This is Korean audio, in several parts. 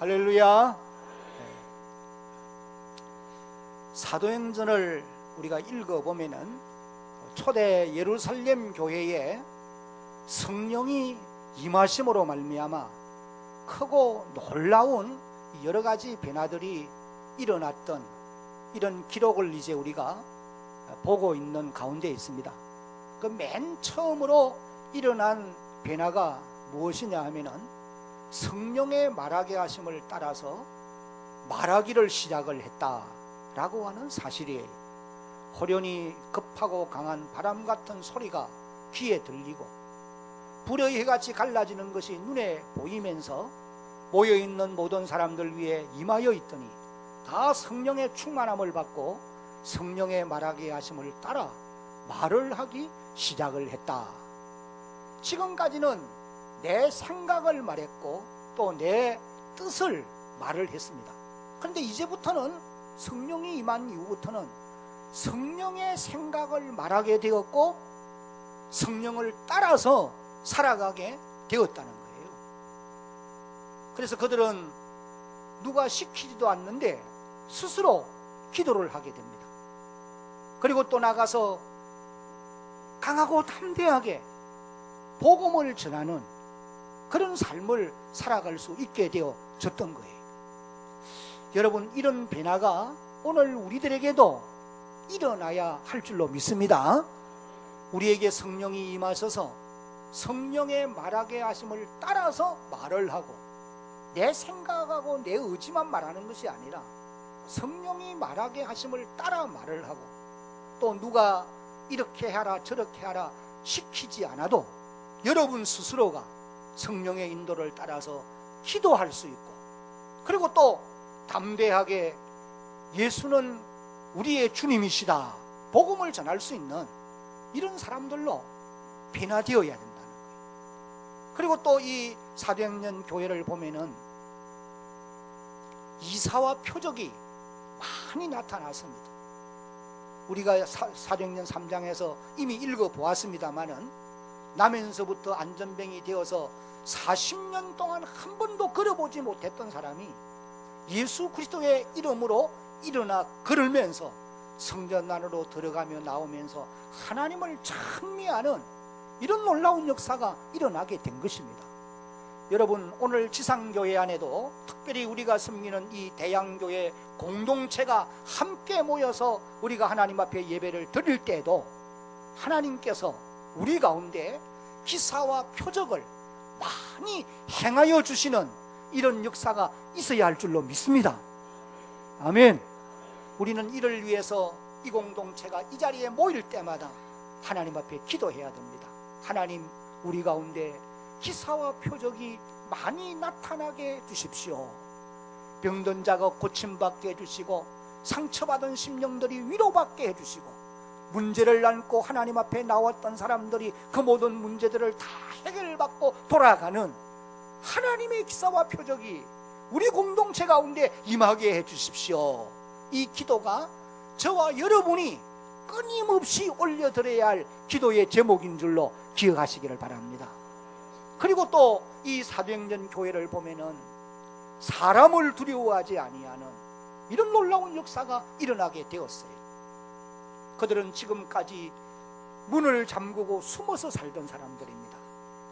할렐루야. 사도행전을 우리가 읽어보면은 초대 예루살렘 교회에 성령이 임하심으로 말미암아 크고 놀라운 여러 가지 변화들이 일어났던 이런 기록을 이제 우리가 보고 있는 가운데 있습니다. 그 맨 처음으로 일어난 변화가 무엇이냐 하면은 성령의 말하게 하심을 따라서 말하기를 시작을 했다라고 하는 사실이에요. 호련히 급하고 강한 바람 같은 소리가 귀에 들리고 불의 해같이 갈라지는 것이 눈에 보이면서 모여있는 모든 사람들 위에 임하여 있더니 다 성령의 충만함을 받고 성령의 말하게 하심을 따라 말을 하기 시작을 했다. 지금까지는 내 생각을 말했고 또 내 뜻을 말을 했습니다. 그런데 이제부터는 성령이 임한 이후부터는 성령의 생각을 말하게 되었고 성령을 따라서 살아가게 되었다는 거예요. 그래서 그들은 누가 시키지도 않는데 스스로 기도를 하게 됩니다. 그리고 또 나가서 강하고 담대하게 복음을 전하는 그런 삶을 살아갈 수 있게 되어졌던 거예요. 여러분, 이런 변화가 오늘 우리들에게도 일어나야 할 줄로 믿습니다. 우리에게 성령이 임하셔서 성령의 말하게 하심을 따라서 말을 하고 내 생각하고 내 의지만 말하는 것이 아니라 성령이 말하게 하심을 따라 말을 하고 또 누가 이렇게 하라 저렇게 하라 시키지 않아도 여러분 스스로가 성령의 인도를 따라서 기도할 수 있고 그리고 또 담대하게 예수는 우리의 주님이시다 복음을 전할 수 있는 이런 사람들로 변화되어야 된다는 거예요. 그리고 또 이 사도행전 교회를 보면은 이사와 표적이 많이 나타났습니다. 우리가 사도행전 3장에서 이미 읽어보았습니다마는 나면서부터 안전병이 되어서 40년 동안 한 번도 걸어보지 못했던 사람이 예수 그리스도의 이름으로 일어나 걸으면서 성전 안으로 들어가며 나오면서 하나님을 찬미하는 이런 놀라운 역사가 일어나게 된 것입니다. 여러분, 오늘 지상교회 안에도 특별히 우리가 섬기는 이 대양교회 공동체가 함께 모여서 우리가 하나님 앞에 예배를 드릴 때에도 하나님께서 우리 가운데 기사와 표적을 많이 행하여 주시는 이런 역사가 있어야 할 줄로 믿습니다. 아멘. 우리는 이를 위해서 이 공동체가 이 자리에 모일 때마다 하나님 앞에 기도해야 됩니다. 하나님, 우리 가운데 기사와 표적이 많이 나타나게 해주십시오. 병든 자가 고침받게 해주시고 상처받은 심령들이 위로받게 해주시고 문제를 안고 하나님 앞에 나왔던 사람들이 그 모든 문제들을 다 해결받고 돌아가는 하나님의 기사와 표적이 우리 공동체 가운데 임하게 해주십시오. 이 기도가 저와 여러분이 끊임없이 올려드려야 할 기도의 제목인 줄로 기억하시기를 바랍니다. 그리고 또 이 사도행전 교회를 보면은 사람을 두려워하지 아니하는 이런 놀라운 역사가 일어나게 되었어요. 그들은 지금까지 문을 잠그고 숨어서 살던 사람들입니다.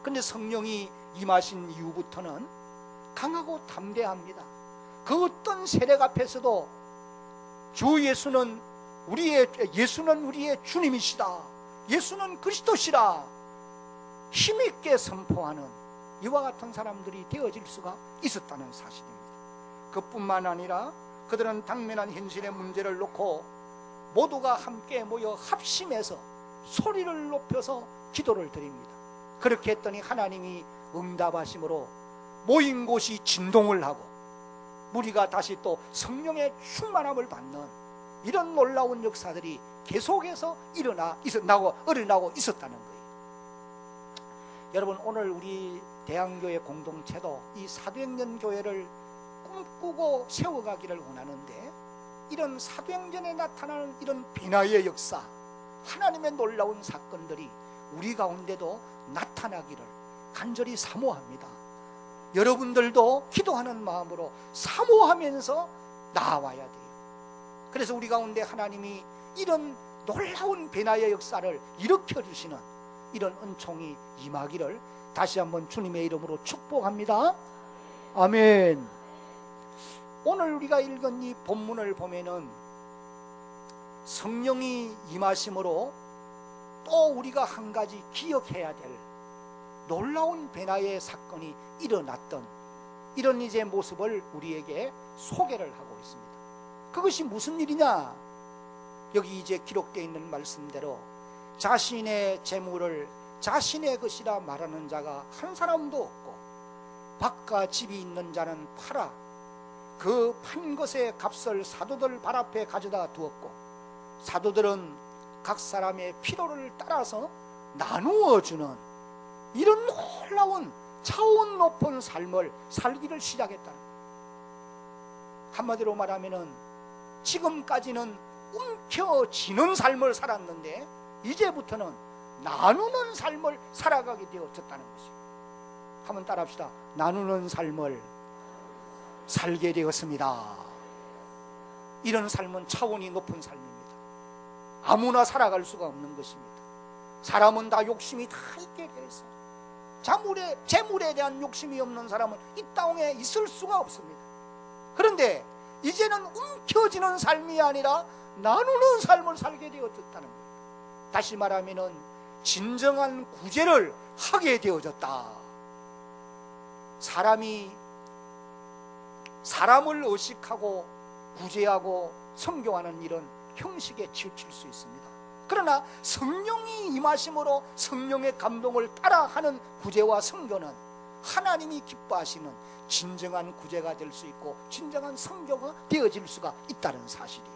그런데 성령이 임하신 이후부터는 강하고 담대합니다. 그 어떤 세력 앞에서도 주 예수는 우리의 주님이시다, 예수는 그리스도시라 힘있게 선포하는 이와 같은 사람들이 되어질 수가 있었다는 사실입니다. 그뿐만 아니라 그들은 당면한 현실의 문제를 놓고 모두가 함께 모여 합심해서 소리를 높여서 기도를 드립니다. 그렇게 했더니 하나님이 응답하심으로 모인 곳이 진동을 하고 무리가 다시 또 성령의 충만함을 받는 이런 놀라운 역사들이 계속해서 일어나고 있었다는 거예요. 여러분, 오늘 우리 대양교회 공동체도 이 사도행전 교회를 꿈꾸고 세워가기를 원하는데 이런 사도행전에 나타나는 이런 변화의 역사, 하나님의 놀라운 사건들이 우리 가운데도 나타나기를 간절히 사모합니다. 여러분들도 기도하는 마음으로 사모하면서 나아와야 돼요. 그래서 우리 가운데 하나님이 이런 놀라운 변화의 역사를 일으켜 주시는 이런 은총이 임하기를 다시 한번 주님의 이름으로 축복합니다. 아멘. 오늘 우리가 읽은 이 본문을 보면은 성령이 임하심으로 또 우리가 한 가지 기억해야 될 놀라운 변화의 사건이 일어났던 이런 이제 모습을 우리에게 소개를 하고 있습니다. 그것이 무슨 일이냐? 여기 이제 기록되어 있는 말씀대로 자신의 재물을 자신의 것이라 말하는 자가 한 사람도 없고 밭과 집이 있는 자는 팔아 그 판 것의 값을 사도들 발 앞에 가져다 두었고 사도들은 각 사람의 필요를 따라서 나누어 주는 이런 놀라운 차원 높은 삶을 살기를 시작했다. 한마디로 말하면은 지금까지는 움켜쥐는 삶을 살았는데 이제부터는 나누는 삶을 살아가게 되어졌다는 것이에요. 한번 따라합시다. 나누는 삶을 살게 되었습니다. 이런 삶은 차원이 높은 삶입니다. 아무나 살아갈 수가 없는 것입니다. 사람은 다 욕심이 다 있게 되어 있어요. 재물에 대한 욕심이 없는 사람은 이 땅에 있을 수가 없습니다. 그런데 이제는 움켜쥐는 삶이 아니라 나누는 삶을 살게 되어졌다는 거예요. 다시 말하면은 진정한 구제를 하게 되어졌다. 사람이 사람을 의식하고 구제하고 성교하는 이런 형식에 치우칠 수 있습니다. 그러나 성령이 임하심으로 성령의 감동을 따라하는 구제와 성교는 하나님이 기뻐하시는 진정한 구제가 될 수 있고 진정한 성교가 되어질 수가 있다는 사실이에요.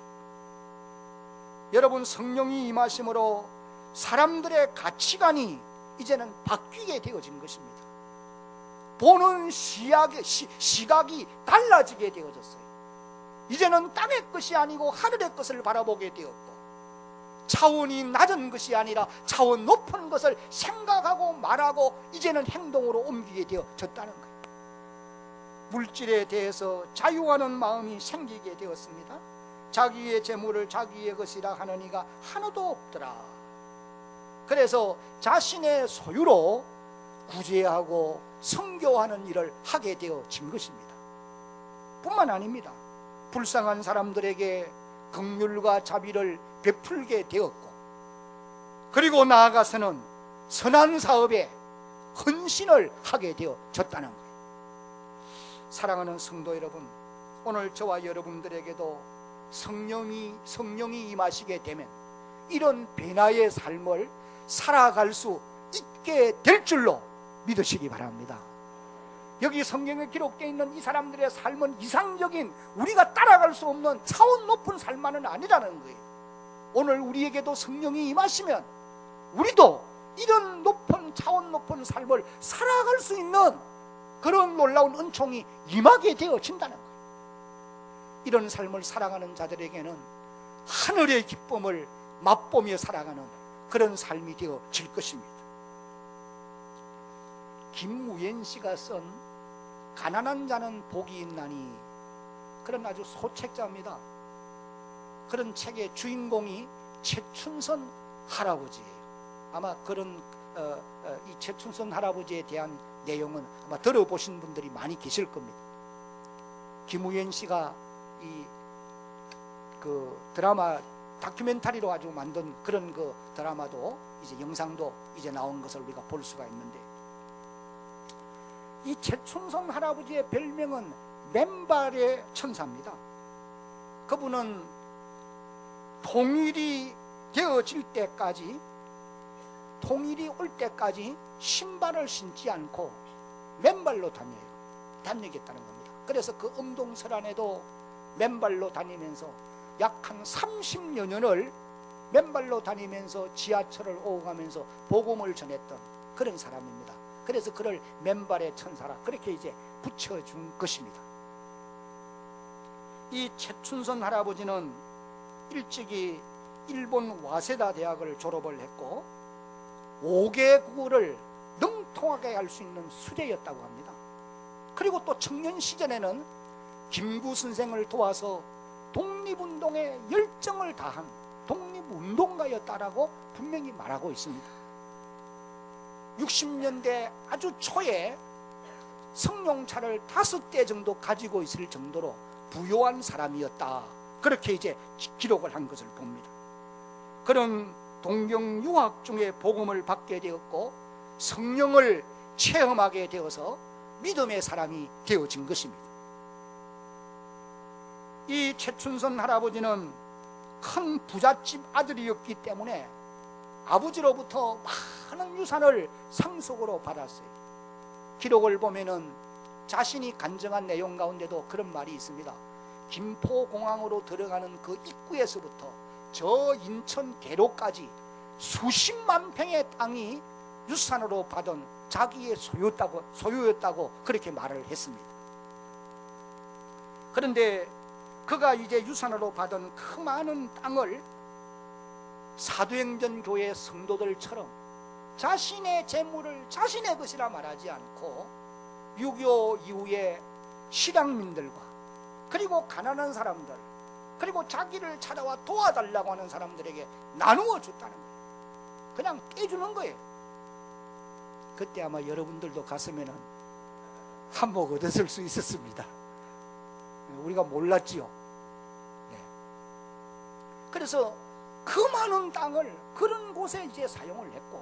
여러분, 성령이 임하심으로 사람들의 가치관이 이제는 바뀌게 되어진 것입니다. 보는 시각이 달라지게 되어졌어요. 이제는 땅의 것이 아니고 하늘의 것을 바라보게 되었고 차원이 낮은 것이 아니라 차원 높은 것을 생각하고 말하고 이제는 행동으로 옮기게 되어졌다는 거예요. 물질에 대해서 자유하는 마음이 생기게 되었습니다. 자기의 재물을 자기의 것이라 하는 이가 하나도 없더라. 그래서 자신의 소유로 구제하고 성교하는 일을 하게 되어진 것입니다. 뿐만 아닙니다. 불쌍한 사람들에게 긍휼과 자비를 베풀게 되었고 그리고 나아가서는 선한 사업에 헌신을 하게 되어졌다는 거예요. 사랑하는 성도 여러분, 오늘 저와 여러분들에게도 성령이 임하시게 되면 이런 변화의 삶을 살아갈 수 있게 될 줄로 믿으시기 바랍니다. 여기 성경에 기록되어 있는 이 사람들의 삶은 이상적인 우리가 따라갈 수 없는 차원 높은 삶만은 아니라는 거예요. 오늘 우리에게도 성령이 임하시면 우리도 이런 높은 차원 높은 삶을 살아갈 수 있는 그런 놀라운 은총이 임하게 되어진다는 거예요. 이런 삶을 살아가는 자들에게는 하늘의 기쁨을 맛보며 살아가는 그런 삶이 되어질 것입니다. 김무yen 씨가 쓴 가난한 자는 복이 있나니 그런 아주 소책자입니다. 그런 책의 주인공이 최춘선 할아버지예요. 아마 그런 이 최춘선 할아버지에 대한 내용은 아마 들어보신 분들이 많이 계실 겁니다. 김무yen 씨가 이 그 드라마 다큐멘터리로 아주 만든 그런 그 드라마도 이제 영상도 이제 나온 것을 우리가 볼 수가 있는데 이 최춘선 할아버지의 별명은 맨발의 천사입니다. 그분은 통일이 되어질 때까지 통일이 올 때까지 신발을 신지 않고 맨발로 다니겠다는 겁니다. 그래서 그 음동설안에도 맨발로 다니면서 약 한 30여 년을 맨발로 다니면서 지하철을 오고 가면서 복음을 전했던 그런 사람입니다. 그래서 그를 맨발의 천사라 그렇게 이제 붙여준 것입니다. 이 최춘선 할아버지는 일찍이 일본 와세다 대학을 졸업을 했고 5개 국어를 능통하게 할 수 있는 수재였다고 합니다. 그리고 또 청년 시절에는 김구 선생을 도와서 독립운동에 열정을 다한 독립운동가였다라고 분명히 말하고 있습니다. 60년대 아주 초에 승용차를 5대 정도 가지고 있을 정도로 부유한 사람이었다, 그렇게 이제 기록을 한 것을 봅니다. 그런 동경 유학 중에 복음을 받게 되었고 성령을 체험하게 되어서 믿음의 사람이 되어진 것입니다. 이 최춘선 할아버지는 큰 부잣집 아들이었기 때문에 아버지로부터 많은 유산을 상속으로 받았어요. 기록을 보면은 자신이 간증한 내용 가운데도 그런 말이 있습니다. 김포공항으로 들어가는 그 입구에서부터 저 인천 계로까지 수십만 평의 땅이 유산으로 받은 자기의 소유였다고 그렇게 말을 했습니다. 그런데 그가 이제 유산으로 받은 그 많은 땅을 사도행전 교회 성도들처럼 자신의 재물을 자신의 것이라 말하지 않고 6.25 이후에 실향민들과 그리고 가난한 사람들, 그리고 자기를 찾아와 도와달라고 하는 사람들에게 나누어 줬다는 거예요. 그냥 깨주는 거예요. 그때 아마 여러분들도 갔으면 한몫 얻었을 수 있었습니다. 우리가 몰랐지요. 네. 그래서 그 많은 땅을 그런 곳에 이제 사용을 했고,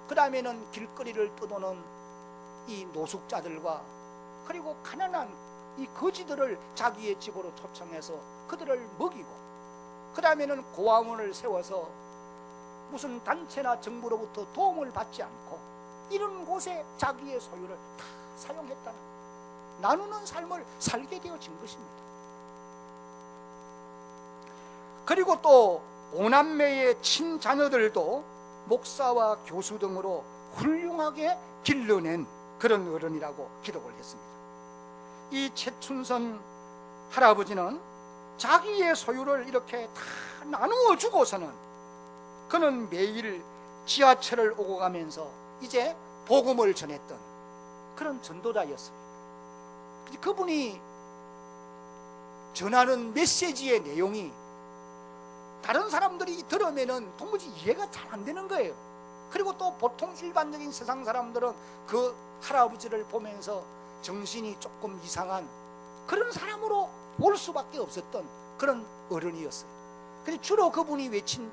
그 다음에는 길거리를 떠도는 이 노숙자들과 그리고 가난한 이 거지들을 자기의 집으로 초청해서 그들을 먹이고, 그 다음에는 고아원을 세워서 무슨 단체나 정부로부터 도움을 받지 않고 이런 곳에 자기의 소유를 다 사용했다는, 나누는 삶을 살게 되어진 것입니다. 그리고 또 오남매의 친자녀들도 목사와 교수 등으로 훌륭하게 길러낸 그런 어른이라고 기록을 했습니다. 이 최춘선 할아버지는 자기의 소유를 이렇게 다 나누어 주고서는 그는 매일 지하철을 오고 가면서 이제 복음을 전했던 그런 전도자였어요. 그분이 전하는 메시지의 내용이 다른 사람들이 들으면은 도무지 이해가 잘 안 되는 거예요. 그리고 또 보통 일반적인 세상 사람들은 그 할아버지를 보면서 정신이 조금 이상한 그런 사람으로 볼 수밖에 없었던 그런 어른이었어요. 근데 주로 그분이 외친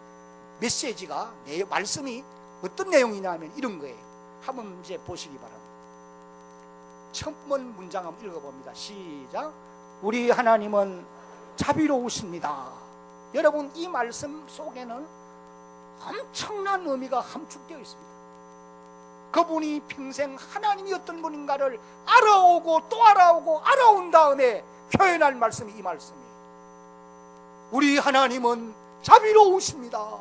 메시지가, 말씀이 어떤 내용이냐 하면 이런 거예요. 한번 이제 보시기 바랍니다. 첫 번 문장 한번 읽어봅니다. 시작. 우리 하나님은 자비로우십니다. 여러분, 이 말씀 속에는 엄청난 의미가 함축되어 있습니다. 그분이 평생 하나님이 어떤 분인가를 알아오고 또 알아오고 알아온 다음에 표현할 말씀이 이 말씀이에요. 우리 하나님은 자비로우십니다.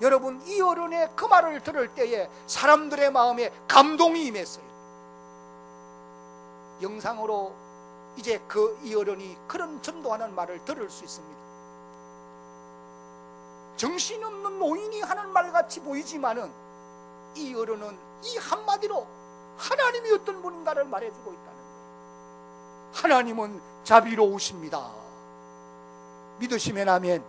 여러분, 이 어른의 그 말을 들을 때에 사람들의 마음에 감동이 임했어요. 영상으로 이제 이 어른이 그런 전도하는 말을 들을 수 있습니다. 정신없는 노인이 하는 말같이 보이지만은 이 어른은 이 한마디로 하나님이 어떤 분인가를 말해주고 있다는 거예요. 하나님은 자비로우십니다. 믿으시면 아멘.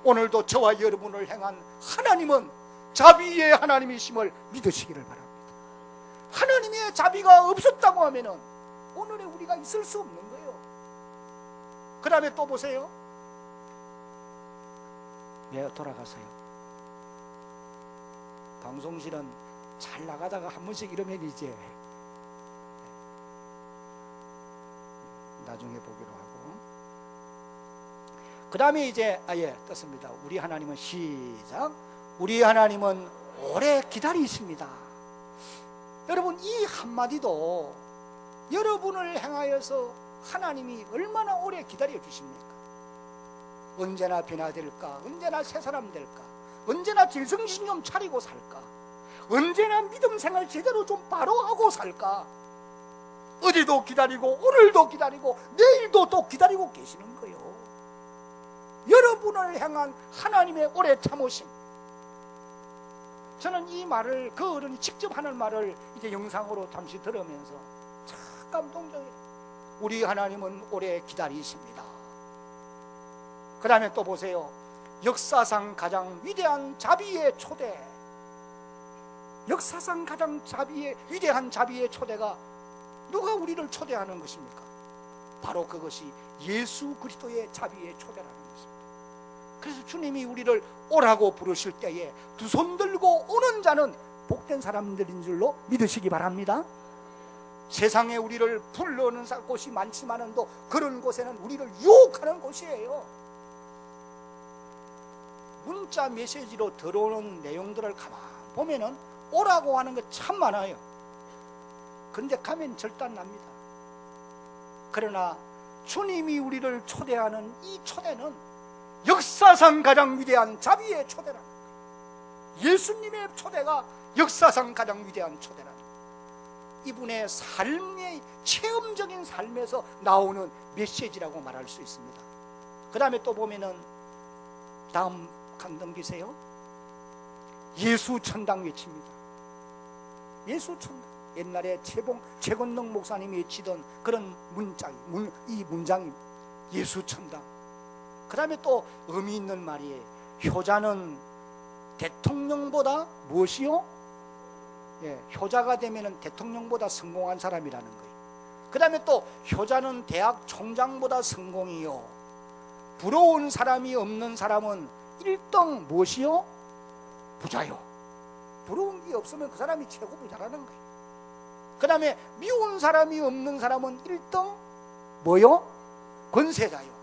오늘도 저와 여러분을 향한 하나님은 자비의 하나님이심을 믿으시기를 바랍니다. 하나님의 자비가 없었다고 하면은 오늘의 우리가 있을 수 없는 거예요. 그 다음에 또 보세요. 돌아가세요. 방송실은 잘 나가다가 한 번씩 이러면 이제 나중에 보기로 하고, 그 다음에 이제 떴습니다. 우리 하나님은 시작. 우리 하나님은 오래 기다리십니다. 여러분, 이 한마디도 여러분을 향하여서 하나님이 얼마나 오래 기다려 주십니까? 언제나 변화될까? 언제나 새 사람 될까? 언제나 질성신 좀 차리고 살까? 언제나 믿음 생활 제대로 좀 바로 하고 살까? 어제도 기다리고 오늘도 기다리고 내일도 또 기다리고 계시는 거예요. 여러분을 향한 하나님의 오래 참으심, 저는 이 말을, 그 어른이 직접 하는 말을 이제 영상으로 잠시 들으면서 참 감동적이에요. 우리 하나님은 오래 기다리십니다. 그 다음에 또 보세요. 역사상 가장 위대한 자비의 초대, 역사상 가장 위대한 자비의 초대가 누가 우리를 초대하는 것입니까? 바로 그것이 예수 그리스도의 자비의 초대라는 것입니다. 그래서 주님이 우리를 오라고 부르실 때에 두 손 들고 오는 자는 복된 사람들인 줄로 믿으시기 바랍니다. 세상에 우리를 불러오는 곳이 많지만은 그런 곳에는 우리를 유혹하는 곳이에요. 문자 메시지로 들어오는 내용들을 가만 보면은 오라고 하는 것 참 많아요. 근데 가면 절단납니다. 그러나 주님이 우리를 초대하는 이 초대는 역사상 가장 위대한 자비의 초대라는 거예요. 예수님의 초대가 역사상 가장 위대한 초대라는 거예요. 이분의 삶의 체험적인 삶에서 나오는 메시지라고 말할 수 있습니다. 그 다음에 또 보면은 다음 강 넘기세요. 예수 천당 외칩니다. 예수 천당. 옛날에 최건능 목사님이 외치던 그런 이 문장이 예수 천당. 그 다음에 또 의미 있는 말이에요. 효자는 대통령보다 무엇이요? 효자가 되면 대통령보다 성공한 사람이라는 거예요. 그 다음에 또 효자는 대학 총장보다 성공이요, 부러운 사람이 없는 사람은 1등 무엇이요? 부자요. 부러운 게 없으면 그 사람이 최고 부자라는 거예요. 그 다음에 미운 사람이 없는 사람은 1등 뭐요? 권세자요.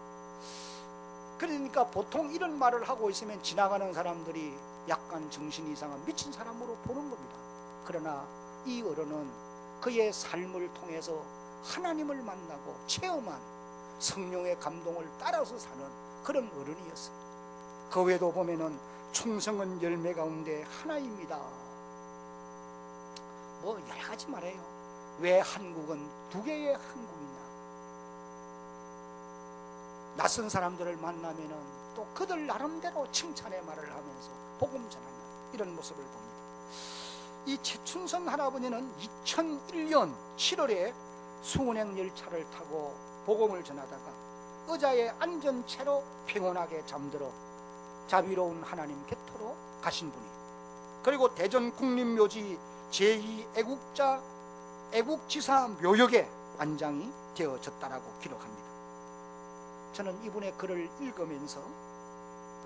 그러니까 보통 이런 말을 하고 있으면 지나가는 사람들이 약간 정신이 이상한 미친 사람으로 보는 겁니다. 그러나 이 어른은 그의 삶을 통해서 하나님을 만나고 체험한 성령의 감동을 따라서 사는 그런 어른이었어요. 그 외에도 보면은 충성은 열매 가운데 하나입니다. 뭐 여러 가지 말해요. 왜 한국은 두 개의 한국이냐. 낯선 사람들을 만나면은 또 그들 나름대로 칭찬의 말을 하면서 복음 전하는 이런 모습을 봅니다. 이 최춘선 할아버지는 2001년 7월에 수운행 열차를 타고 복음을 전하다가 의자에 앉은 채로 평온하게 잠들어 자비로운 하나님 곁으로 가신 분이, 그리고 대전 국립묘지 제2 애국지사 묘역에 안장이 되어졌다라고 기록합니다. 저는 이분의 글을 읽으면서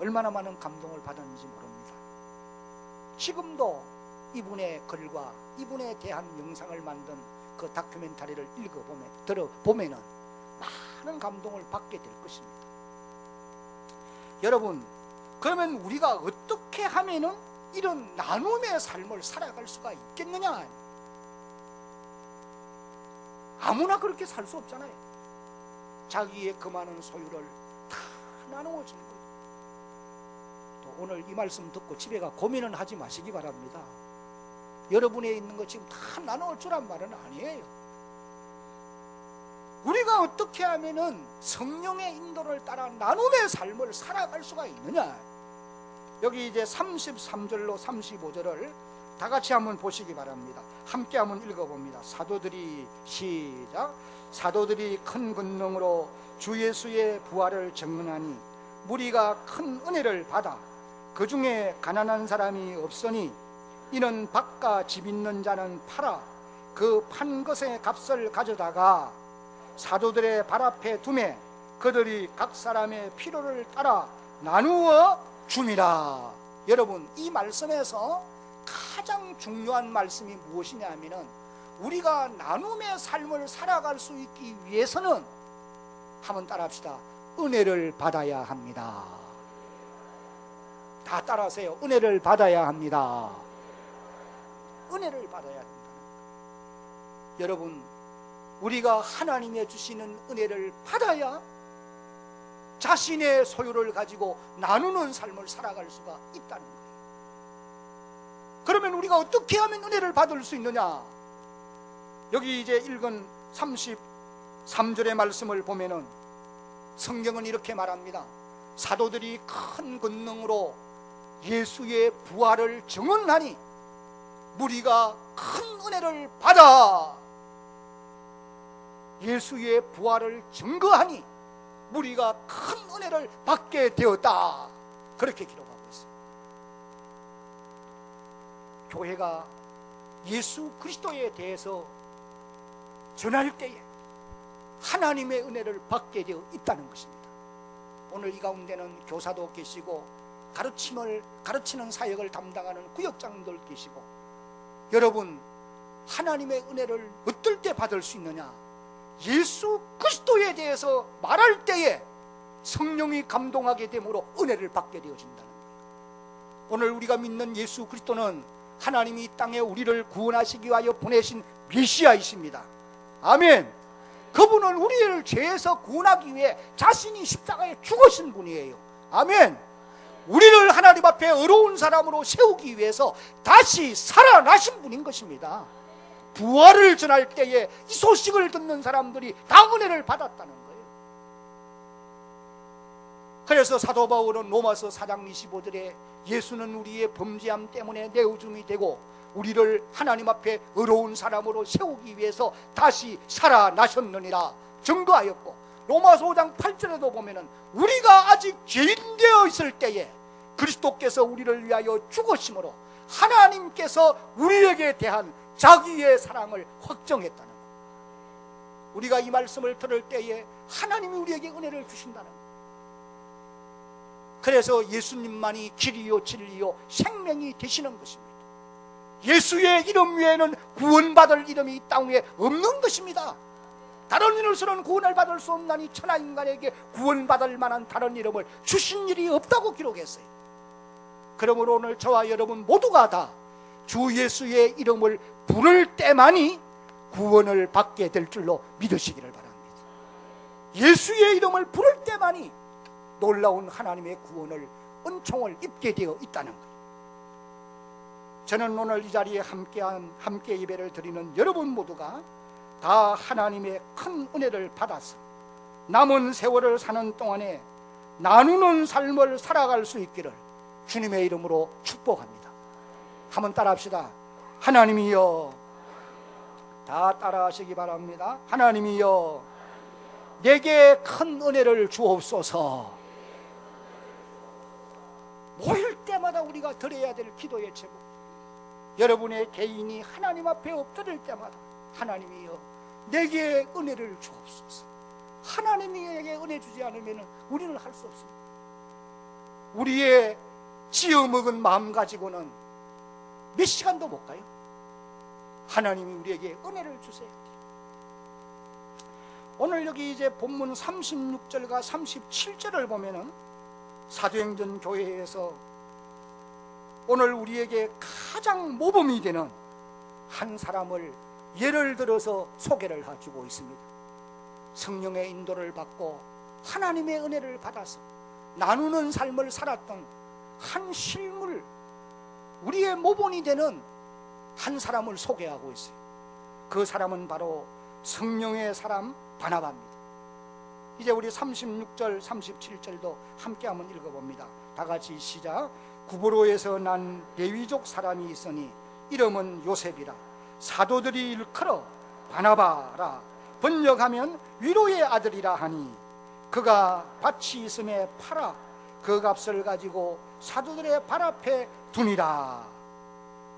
얼마나 많은 감동을 받았는지 모릅니다. 지금도 이분의 글과 이분에 대한 영상을 만든 그 다큐멘터리를 들어보면은 많은 감동을 받게 될 것입니다. 여러분, 그러면 우리가 어떻게 하면은 이런 나눔의 삶을 살아갈 수가 있겠느냐? 아무나 그렇게 살 수 없잖아요. 자기의 그 많은 소유를 다 나누어 주는 거예요. 또 오늘 이 말씀 듣고 집에 가 고민은 하지 마시기 바랍니다. 여러분에 있는 거 지금 다 나누어 주란 말은 아니에요. 우리가 어떻게 하면은 성령의 인도를 따라 나눔의 삶을 살아갈 수가 있느냐? 여기 이제 33절로 35절을 다 같이 한번 보시기 바랍니다. 함께 한번 읽어봅니다. 사도들이 시작. 사도들이 큰 권능으로 주 예수의 부활을 증언하니 무리가 큰 은혜를 받아 그 중에 가난한 사람이 없으니 이는 밭과 집 있는 자는 팔아 그 판 것의 값을 가져다가 사도들의 발 앞에 두매 그들이 각 사람의 필요를 따라 나누어 줍니다. 여러분, 이 말씀에서 가장 중요한 말씀이 무엇이냐 하면은 우리가 나눔의 삶을 살아갈 수 있기 위해서는 한번 따라합시다. 은혜를 받아야 합니다. 다 따라하세요. 은혜를 받아야 합니다. 은혜를 받아야 합니다. 여러분, 우리가 하나님의 주시는 은혜를 받아야 자신의 소유를 가지고 나누는 삶을 살아갈 수가 있다는 거예요. 그러면 우리가 어떻게 하면 은혜를 받을 수 있느냐? 여기 이제 읽은 33절의 말씀을 보면은 성경은 이렇게 말합니다. 사도들이 큰 권능으로 예수의 부활을 증언하니 무리가 큰 은혜를 받아. 예수의 부활을 증거하니 무리가 큰 은혜를 받게 되었다. 그렇게 기록하고 있습니다. 교회가 예수 그리스도에 대해서 전할 때에 하나님의 은혜를 받게 되어 있다는 것입니다. 오늘 이 가운데는 교사도 계시고 가르치는 사역을 담당하는 구역장님들 계시고, 여러분, 하나님의 은혜를 어떨 때 받을 수 있느냐? 예수 그리스도에 대해서 말할 때에 성령이 감동하게 되므로 은혜를 받게 되어진다는 거예요. 오늘 우리가 믿는 예수 그리스도는 하나님이 이 땅에 우리를 구원하시기 위하여 보내신 메시아이십니다. 아멘. 그분은 우리를 죄에서 구원하기 위해 자신이 십자가에 죽으신 분이에요. 아멘. 우리를 하나님 앞에 의로운 사람으로 세우기 위해서 다시 살아나신 분인 것입니다. 부활을 전할 때에 이 소식을 듣는 사람들이 다 은혜를 받았다는 거예요. 그래서 사도 바울은 로마서 4장 25절에 예수는 우리의 범죄함 때문에 내어줌이 되고 우리를 하나님 앞에 의로운 사람으로 세우기 위해서 다시 살아나셨느니라 증거하였고, 로마서 5장 8절에도 보면은 우리가 아직 죄인 되어 있을 때에 그리스도께서 우리를 위하여 죽으심으로 하나님께서 우리에게 대한 자기의 사랑을 확정했다는 것. 우리가 이 말씀을 들을 때에 하나님이 우리에게 은혜를 주신다는 것. 그래서 예수님만이 길이요 진리요 생명이 되시는 것입니다. 예수의 이름 외에는 구원받을 이름이 이 땅 위에 없는 것입니다. 다른 이름으로는 구원을 받을 수 없나니 천하 인간에게 구원받을 만한 다른 이름을 주신 일이 없다고 기록했어요. 그러므로 오늘 저와 여러분 모두가 다 주 예수의 이름을 부를 때만이 구원을 받게 될 줄로 믿으시기를 바랍니다. 예수의 이름을 부를 때만이 놀라운 하나님의 구원을, 은총을 입게 되어 있다는 거예요. 저는 오늘 이 자리에 함께 예배를 드리는 여러분 모두가 다 하나님의 큰 은혜를 받아서 남은 세월을 사는 동안에 나누는 삶을 살아갈 수 있기를 주님의 이름으로 축복합니다. 한번 따라합시다. 하나님이여, 다 따라하시기 바랍니다. 하나님이여, 내게 큰 은혜를 주옵소서. 모일 때마다 우리가 드려야 될 기도의 제목, 여러분의 개인이 하나님 앞에 엎드릴 때마다 하나님이여, 내게 은혜를 주옵소서. 하나님이 내게 은혜 주지 않으면 우리는 할 수 없습니다. 우리의 지어먹은 마음 가지고는 몇 시간도 못 가요. 하나님이 우리에게 은혜를 주세요. 오늘 여기 이제 본문 36절과 37절을 보면은 사도행전 교회에서 오늘 우리에게 가장 모범이 되는 한 사람을 예를 들어서 소개를 해주고 있습니다. 성령의 인도를 받고 하나님의 은혜를 받아서 나누는 삶을 살았던 한 실물, 우리의 모본이 되는 한 사람을 소개하고 있어요. 그 사람은 바로 성령의 사람 바나바입니다. 이제 우리 36절 37절도 함께 한번 읽어봅니다. 다 같이 시작. 구브로에서 난 레위족 사람이 있으니 이름은 요셉이라. 사도들이 일컬어 바나바라. 번역하면 위로의 아들이라 하니 그가 밭이 있음에 팔아 그 값을 가지고 사도들의 발 앞에 두니라.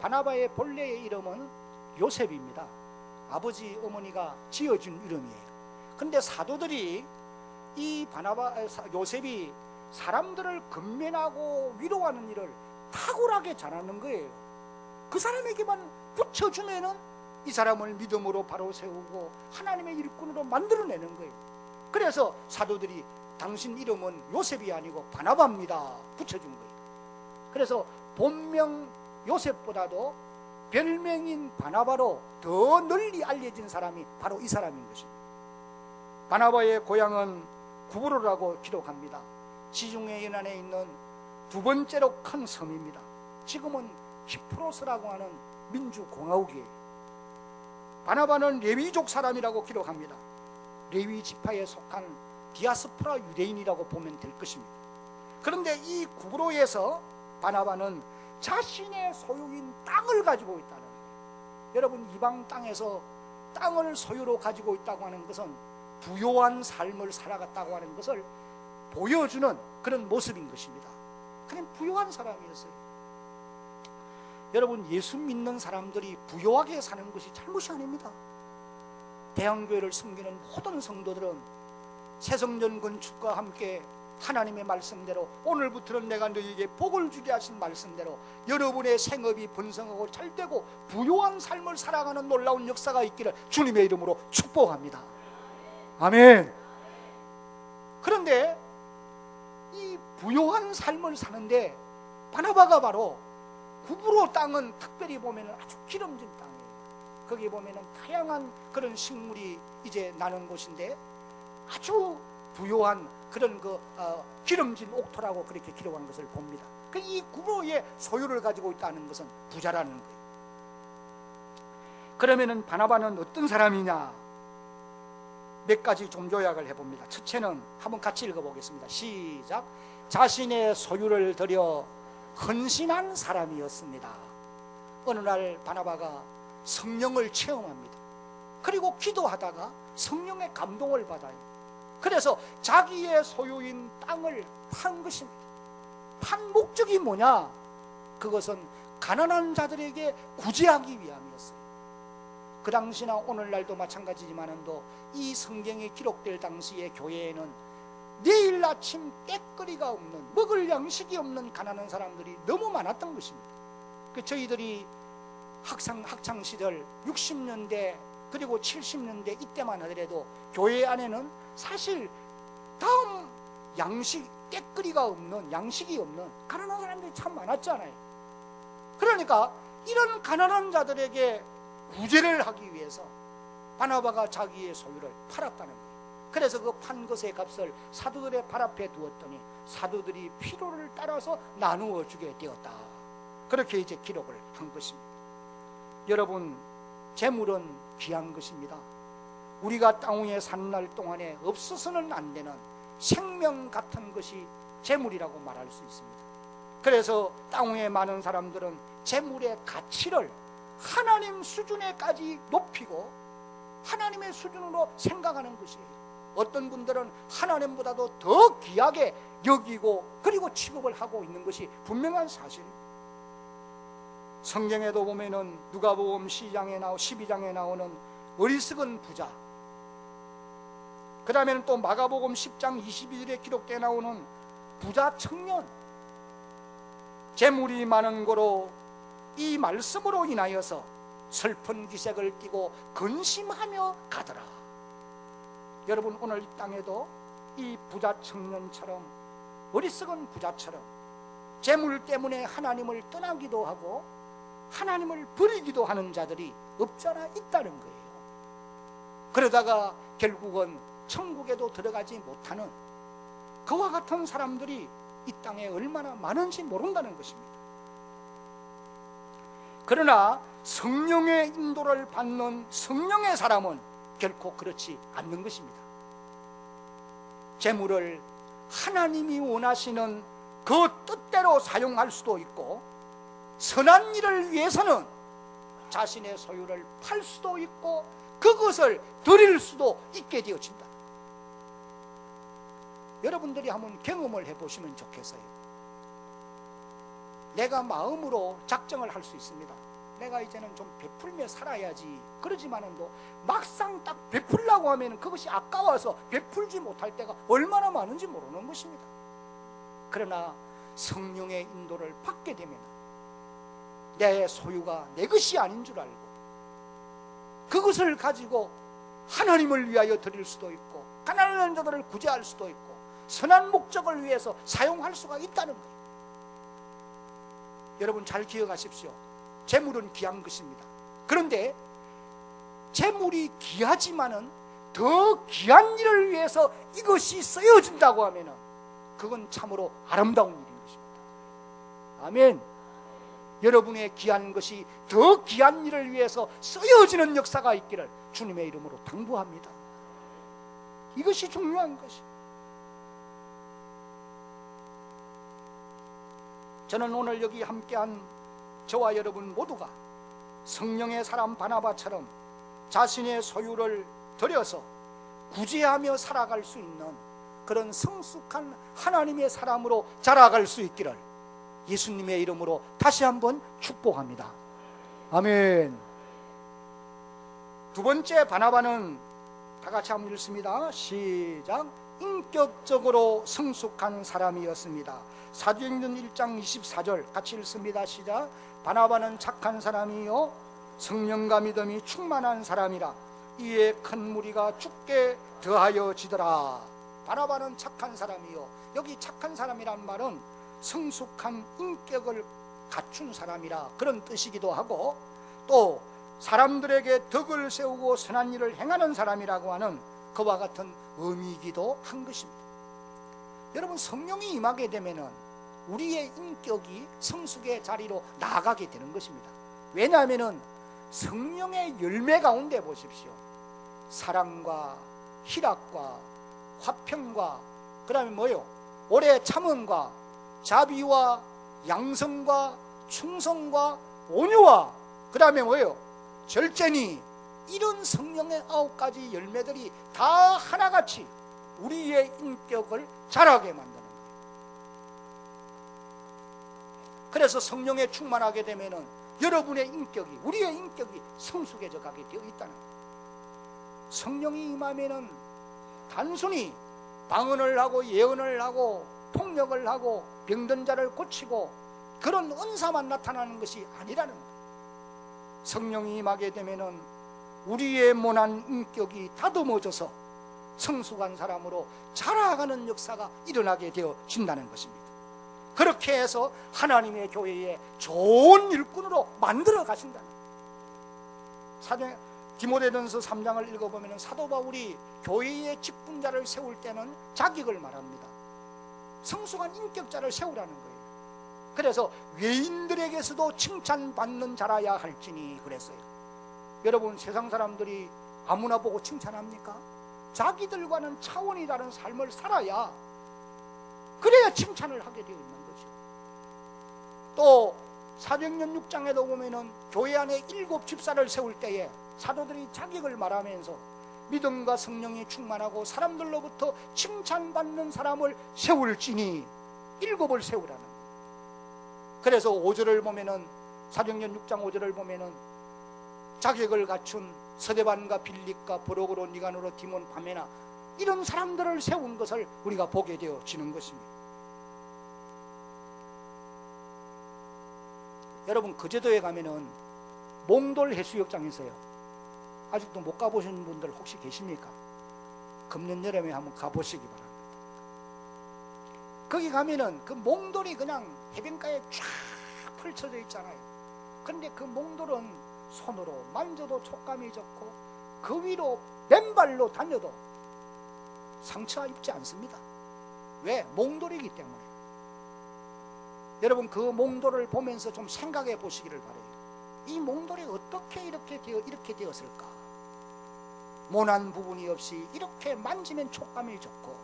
바나바의 본래의 이름은 요셉입니다. 아버지 어머니가 지어준 이름이에요. 근데 사도들이 이 요셉이 사람들을 건면하고 위로하는 일을 탁월하게 잘하는 거예요. 그 사람에게만 붙여주면은 이 사람을 믿음으로 바로 세우고 하나님의 일꾼으로 만들어내는 거예요. 그래서 사도들이 당신 이름은 요셉이 아니고 바나바입니다 붙여준 거예요. 그래서 본명 요셉보다도 별명인 바나바로 더 널리 알려진 사람이 바로 이 사람인 것입니다. 바나바의 고향은 구브로라고 기록합니다. 지중해 연안에 있는 두 번째로 큰 섬입니다. 지금은 키프로스라고 하는 민주공화국이에요. 바나바는 레위족 사람이라고 기록합니다. 레위 지파에 속한 디아스포라 유대인이라고 보면 될 것입니다. 그런데 이 구브로에서 바나바는 자신의 소유인 땅을 가지고 있다는 거예요. 여러분, 이방 땅에서 땅을 소유로 가지고 있다고 하는 것은 부요한 삶을 살아갔다고 하는 것을 보여주는 그런 모습인 것입니다. 그냥 부요한 사람이었어요. 여러분, 예수 믿는 사람들이 부요하게 사는 것이 잘못이 아닙니다. 대한교회를 섬기는 모든 성도들은 새성전 건축과 함께 하나님의 말씀대로 오늘부터는 내가 너희에게 복을 주게 하신 말씀대로 여러분의 생업이 번성하고 잘되고 부요한 삶을 살아가는 놀라운 역사가 있기를 주님의 이름으로 축복합니다. 아멘. 그런데 이 부요한 삶을 사는데 바나바가 바로 구브로 땅은 특별히 보면 아주 기름진 땅이에요. 거기 보면 다양한 그런 식물이 이제 나는 곳인데 아주 부요한 그런 기름진 옥토라고 그렇게 기록한 것을 봅니다. 이 구브로의 소유를 가지고 있다는 것은 부자라는 거예요. 그러면은 바나바는 어떤 사람이냐? 몇 가지 좀 요약을 해봅니다. 첫째는 한번 같이 읽어보겠습니다. 시작. 자신의 소유를 들여 헌신한 사람이었습니다. 어느 날 바나바가 성령을 체험합니다. 그리고 기도하다가 성령의 감동을 받아요. 그래서 자기의 소유인 땅을 판 것입니다. 판 목적이 뭐냐? 그것은 가난한 자들에게 구제하기 위함이었어요. 그 당시나 오늘날도 마찬가지지만도 이 성경이 기록될 당시의 교회에는 내일 아침 때거리가 없는, 먹을 양식이 없는 가난한 사람들이 너무 많았던 것입니다. 저희들이 학창시절 60년대 그리고 70년대 이때만 하더라도 교회 안에는 사실 다음 때거리가 없는, 양식이 없는 가난한 사람들이 참 많았잖아요. 그러니까 이런 가난한 자들에게 구제를 하기 위해서 바나바가 자기의 소유를 팔았다는 거예요. 그래서 그 판 것의 값을 사도들의 발 앞에 두었더니 사도들이 필요를 따라서 나누어 주게 되었다. 그렇게 이제 기록을 한 것입니다. 여러분, 재물은 귀한 것입니다. 우리가 땅 위에 사는 날 동안에 없어서는 안 되는 생명 같은 것이 재물이라고 말할 수 있습니다. 그래서 땅 위에 많은 사람들은 재물의 가치를 하나님 수준에까지 높이고 하나님의 수준으로 생각하는 것이에요. 어떤 분들은 하나님보다도 더 귀하게 여기고 그리고 취급을 하고 있는 것이 분명한 사실입니다. 성경에도 보면은 누가복음 12장에 나오는 어리석은 부자, 그 다음에는 또 마가복음 10장 22절에 기록되어 나오는 부자 청년, 재물이 많은 거로 이 말씀으로 인하여서 슬픈 기색을 띠고 근심하며 가더라. 여러분, 오늘 이 땅에도 이 부자 청년처럼, 어리석은 부자처럼 재물 때문에 하나님을 떠나기도 하고 하나님을 버리기도 하는 자들이 없잖아 있다는 거예요. 그러다가 결국은 천국에도 들어가지 못하는 그와 같은 사람들이 이 땅에 얼마나 많은지 모른다는 것입니다. 그러나 성령의 인도를 받는 성령의 사람은 결코 그렇지 않는 것입니다. 재물을 하나님이 원하시는 그 뜻대로 사용할 수도 있고, 선한 일을 위해서는 자신의 소유를 팔 수도 있고 그것을 드릴 수도 있게 되어진다. 여러분들이 한번 경험을 해보시면 좋겠어요. 내가 마음으로 작정을 할 수 있습니다. 내가 이제는 좀 베풀며 살아야지. 그러지만은도 막상 딱 베풀려고 하면 그것이 아까워서 베풀지 못할 때가 얼마나 많은지 모르는 것입니다. 그러나 성령의 인도를 받게 되면 내 소유가 내 것이 아닌 줄 알고 그것을 가지고 하나님을 위하여 드릴 수도 있고 가난한 자들을 구제할 수도 있고 선한 목적을 위해서 사용할 수가 있다는 거예요. 여러분 잘 기억하십시오. 재물은 귀한 것입니다. 그런데 재물이 귀하지만은 더 귀한 일을 위해서 이것이 쓰여진다고 하면은 그건 참으로 아름다운 일인 것입니다. 아멘. 여러분의 귀한 것이 더 귀한 일을 위해서 쓰여지는 역사가 있기를 주님의 이름으로 당부합니다. 이것이 중요한 것이. 저는 오늘 여기 함께한 저와 여러분 모두가 성령의 사람 바나바처럼 자신의 소유를 들여서 구제하며 살아갈 수 있는 그런 성숙한 하나님의 사람으로 자라갈 수 있기를 예수님의 이름으로 다시 한번 축복합니다. 아멘. 두 번째 바나바는 다 같이 한번 읽습니다. 시작. 인격적으로 성숙한 사람이었습니다. 사도행전 1장 24절 같이 읽습니다. 시작. 바나바는 착한 사람이요 성령과 믿음이 충만한 사람이라 이에 큰 무리가 죽게 더하여 지더라. 바나바는 착한 사람이요. 여기 착한 사람이란 말은 성숙한 인격을 갖춘 사람이라 그런 뜻이기도 하고, 또 사람들에게 덕을 세우고 선한 일을 행하는 사람이라고 하는 그와 같은 의미이기도 한 것입니다. 여러분, 성령이 임하게 되면은 우리의 인격이 성숙의 자리로 나아가게 되는 것입니다. 왜냐하면은 성령의 열매 가운데 보십시오. 사랑과 희락과 화평과 그 다음에 뭐요? 오래 참음과 자비와 양성과 충성과 온유와 그 다음에 뭐요? 절제니, 이런 성령의 9가지 열매들이 다 하나같이 우리의 인격을 자라게 만드는 거예요. 그래서 성령에 충만하게 되면은 여러분의 인격이, 우리의 인격이 성숙해져 가게 되어 있다는 거예요. 성령이 임하면은 단순히 방언을 하고 예언을 하고 통역을 하고 병든 자를 고치고 그런 은사만 나타나는 것이 아니라는 거예요. 성령이 임하게 되면은 우리의 모난 인격이 다듬어져서 성숙한 사람으로 자라가는 역사가 일어나게 되어진다는 것입니다. 그렇게 해서 하나님의 교회에 좋은 일꾼으로 만들어 가신다는 거예요. 디모데전서 3장을 읽어보면 사도 바울이 교회의 직분자를 세울 때는 자격을 말합니다. 성숙한 인격자를 세우라는 거예요. 그래서 외인들에게서도 칭찬받는 자라야 할지니 그랬어요. 여러분, 세상 사람들이 아무나 보고 칭찬합니까? 자기들과는 차원이 다른 삶을 살아야, 그래야 칭찬을 하게 되어 있는 거죠. 또 사도행전 6장에도 보면은 교회 안에 7 집사를 세울 때에 사도들이 자격을 말하면서 믿음과 성령이 충만하고 사람들로부터 칭찬받는 사람을 세울지니 7을 세우라는 거예요. 그래서 5절을 보면은, 사도행전 6장 5절을 보면은 자격을 갖춘 서대반과 빌립과 브로그로 니가노로 디몬 바메나, 이런 사람들을 세운 것을 우리가 보게 되어지는 것입니다. 여러분, 거제도에 가면은 몽돌 해수욕장이 있어요. 아직도 못 가보신 분들 혹시 계십니까? 금년 여름에 한번 가보시기 바랍니다. 거기 가면은 그 몽돌이 그냥 해변가에 쫙 펼쳐져 있잖아요. 그런데 그 몽돌은 손으로 만져도 촉감이 좋고 그 위로 맨발로 다녀도 상처가 입지 않습니다. 왜? 몽돌이기 때문에. 여러분, 그 몽돌을 보면서 좀 생각해 보시기를 바라요. 이 몽돌이 어떻게 이렇게 되었을까? 모난 부분이 없이 이렇게 만지면 촉감이 좋고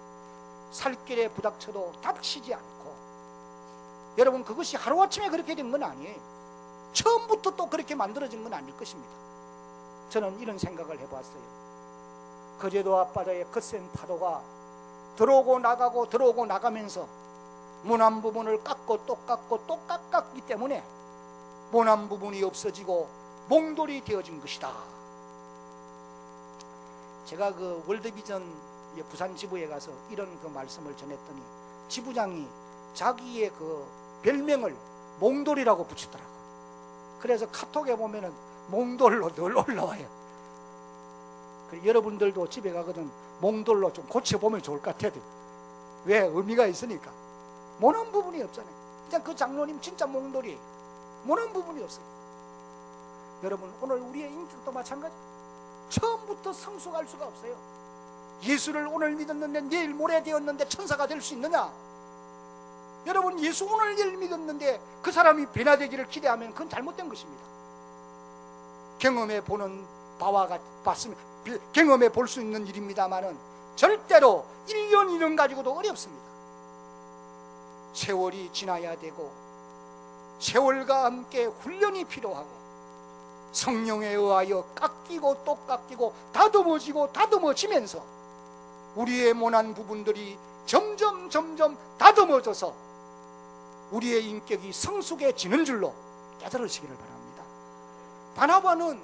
살길에 부닥쳐도 다치지 않고, 여러분, 그것이 하루아침에 그렇게 된 건 아니에요. 처음부터 또 그렇게 만들어진 건 아닐 것입니다. 저는 이런 생각을 해봤어요. 거제도 앞바다의 거센 파도가 들어오고 나가고 들어오고 나가면서 모난 부분을 깎고 또 깎고 또 깎았기 때문에 모난 부분이 없어지고 몽돌이 되어진 것이다. 제가 그 월드비전 부산 지부에 가서 이런 그 말씀을 전했더니 지부장이 자기의 그 별명을 몽돌이라고 붙이더라고. 그래서 카톡에 보면은 몽돌로 늘 올라와요. 여러분들도 집에 가거든 몽돌로 좀 고쳐보면 좋을 것 같아요. 왜? 의미가 있으니까. 모난 부분이 없잖아요. 그냥 그 장로님 진짜 몽돌이 모난 부분이 없어요. 여러분, 오늘 우리의 인격도 마찬가지. 처음부터 성숙할 수가 없어요. 예수를 오늘 믿었는데 내일 모레 되었는데 천사가 될 수 있느냐? 여러분, 예수 오늘 내일 믿었는데 그 사람이 변화되기를 기대하면 그건 잘못된 것입니다. 경험해 보는 바와 같으면 경험해 볼 수 있는 일입니다만은 절대로 1년 2년 가지고도 어렵습니다. 세월이 지나야 되고 세월과 함께 훈련이 필요하고 성령에 의하여 깎이고 또 깎이고 다듬어지면서 우리의 모난 부분들이 점점 다듬어져서 우리의 인격이 성숙해지는 줄로 깨달으시기를 바랍니다. 바나바는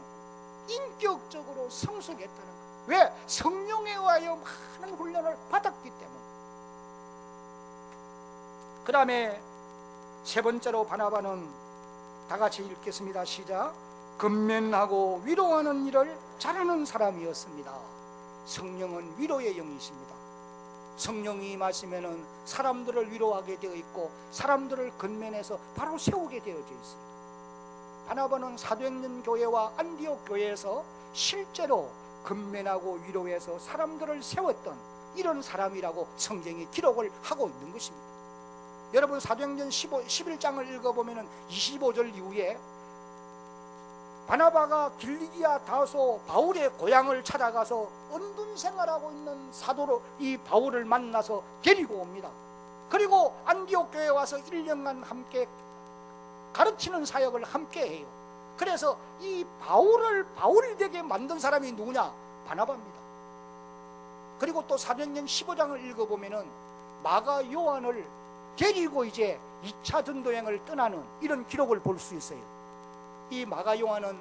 인격적으로 성숙했다는 거예요. 왜? 성령에 의하여 많은 훈련을 받았기 때문에. 그 다음에 세 번째로 바나바는 다 같이 읽겠습니다. 시작. 근면하고 위로하는 일을 잘하는 사람이었습니다. 성령은 위로의 영이십니다. 성령이 임하시면은 사람들을 위로하게 되어 있고 사람들을 근면해서 바로 세우게 되어져 있어요. 바나바는 사도행전 교회와 안디옥 교회에서 실제로 근면하고 위로해서 사람들을 세웠던 이런 사람이라고 성경이 기록을 하고 있는 것입니다. 여러분 사도행전 11장을 읽어보면 25절 이후에 바나바가 길리기아 다소 바울의 고향을 찾아가서 은둔 생활하고 있는 사도로 이 바울을 만나서 데리고 옵니다. 그리고 안디옥 교회에 와서 1년간 함께 가르치는 사역을 함께 해요. 그래서 이 바울을 바울이 되게 만든 사람이 누구냐? 바나바입니다. 그리고 또 사도행전 15장을 읽어보면 마가 요한을 데리고 이제 2차 전도여행을 떠나는 이런 기록을 볼 수 있어요. 이 마가 요한은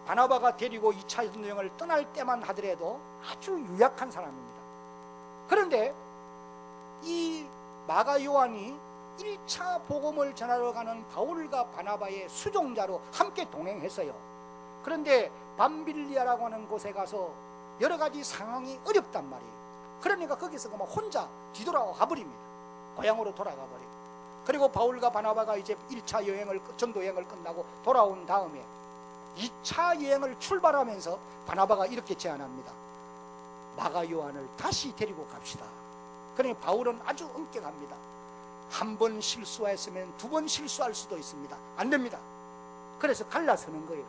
바나바가 데리고 2차 전도여행을 떠날 때만 하더라도 아주 유약한 사람입니다. 그런데 이 마가 요한이 1차 복음을 전하러 가는 바울과 바나바의 수종자로 함께 동행했어요. 그런데 밤빌리아라고 하는 곳에 가서 여러 가지 상황이 어렵단 말이에요. 그러니까 거기서 그만 혼자 뒤돌아가 버립니다. 고향으로 돌아가 버려요. 그리고 바울과 바나바가 이제 1차 전도여행을 끝나고 돌아온 다음에 2차 여행을 출발하면서 바나바가 이렇게 제안합니다. 마가 요한을 다시 데리고 갑시다. 그러니 바울은 아주 엄격합니다. 한 번 실수했으면 두 번 실수할 수도 있습니다. 안 됩니다. 그래서 갈라서는 거예요.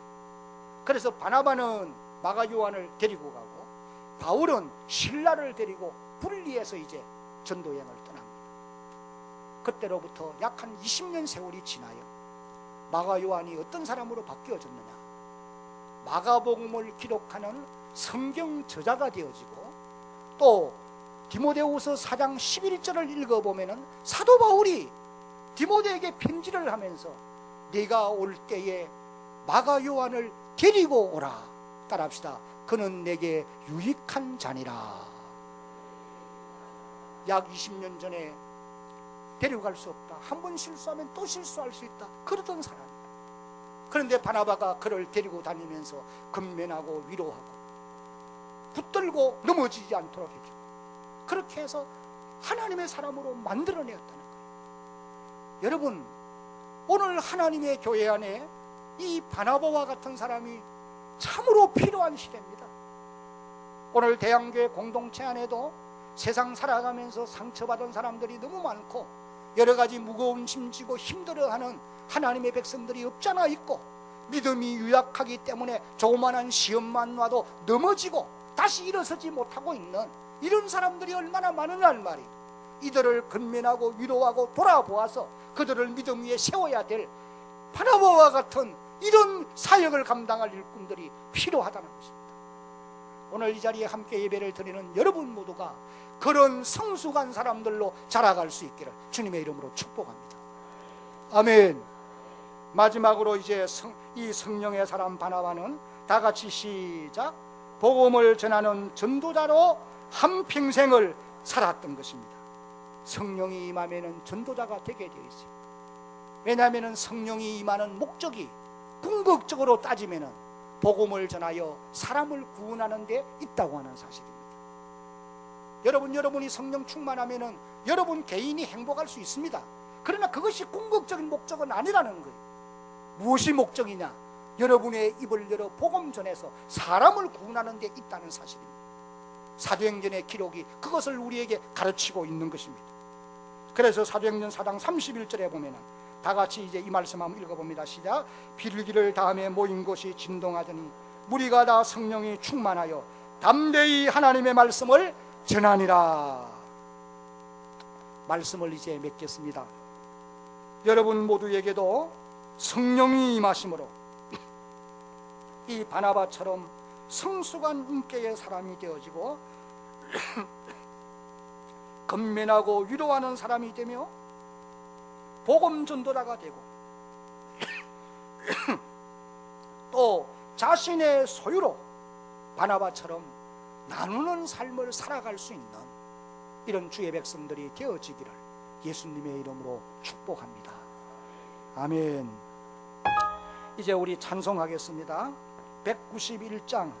그래서 바나바는 마가 요한을 데리고 가고 바울은 신라를 데리고 분리해서 이제 전도여행을 떠납니다. 그때로부터 약 한 20년 세월이 지나요. 마가 요한이 어떤 사람으로 바뀌어졌느냐? 마가복음을 기록하는 성경 저자가 되어지고 또 디모데후서 4장 11절을 읽어보면 사도 바울이 디모데에게 편지를 하면서 네가 올 때에 마가 요한을 데리고 오라. 따라합시다. 그는 내게 유익한 자니라. 약 20년 전에 데려갈 수 없다. 한 번 실수하면 또 실수할 수 있다. 그러던 사람이다. 그런데 바나바가 그를 데리고 다니면서 근면하고 위로하고 붙들고 넘어지지 않도록 해주고 그렇게 해서 하나님의 사람으로 만들어내었다는 거예요. 여러분 오늘 하나님의 교회 안에 이 바나바와 같은 사람이 참으로 필요한 시대입니다. 오늘 대형교회 공동체 안에도 세상 살아가면서 상처받은 사람들이 너무 많고 여러 가지 무거운 짐지고 힘들어하는 하나님의 백성들이 없잖아 있고 믿음이 유약하기 때문에 조그마한 시험만 와도 넘어지고 다시 일어서지 못하고 있는 이런 사람들이 얼마나 많으냐는 말이에요. 이들을 근면하고 위로하고 돌아보아서 그들을 믿음 위에 세워야 될 바나바와 같은 이런 사역을 감당할 일꾼들이 필요하다는 것입니다. 오늘 이 자리에 함께 예배를 드리는 여러분 모두가 그런 성숙한 사람들로 자라갈 수 있기를 주님의 이름으로 축복합니다. 아멘. 마지막으로 이제 이 성령의 사람 바나바는 다 같이 시작. 복음을 전하는 전도자로 한평생을 살았던 것입니다. 성령이 임하면 전도자가 되게 되어 있어요. 왜냐하면 성령이 임하는 목적이 궁극적으로 따지면 복음을 전하여 사람을 구원하는 데 있다고 하는 사실입니다. 여러분이 성령 충만하면 여러분 개인이 행복할 수 있습니다. 그러나 그것이 궁극적인 목적은 아니라는 거예요. 무엇이 목적이냐? 여러분의 입을 열어 복음 전해서 사람을 구원하는 데 있다는 사실입니다. 사도행전의 기록이 그것을 우리에게 가르치고 있는 것입니다. 그래서 사도행전 4장 31절에 보면 다 같이 이제 이 말씀 한번 읽어봅니다. 시작. 비둘기를 다음에 모인 곳이 진동하더니 무리가 다 성령이 충만하여 담대히 하나님의 말씀을 전하니라. 말씀을 이제 맺겠습니다. 여러분 모두에게도 성령이 임하심으로 이 바나바처럼 성숙한 인격의 사람이 되어지고 건면하고 위로하는 사람이 되며 복음 전도자가 되고 또 자신의 소유로 바나바처럼 나누는 삶을 살아갈 수 있는 이런 주의 백성들이 되어지기를 예수님의 이름으로 축복합니다. 아멘. 이제 우리 찬송하겠습니다. 191장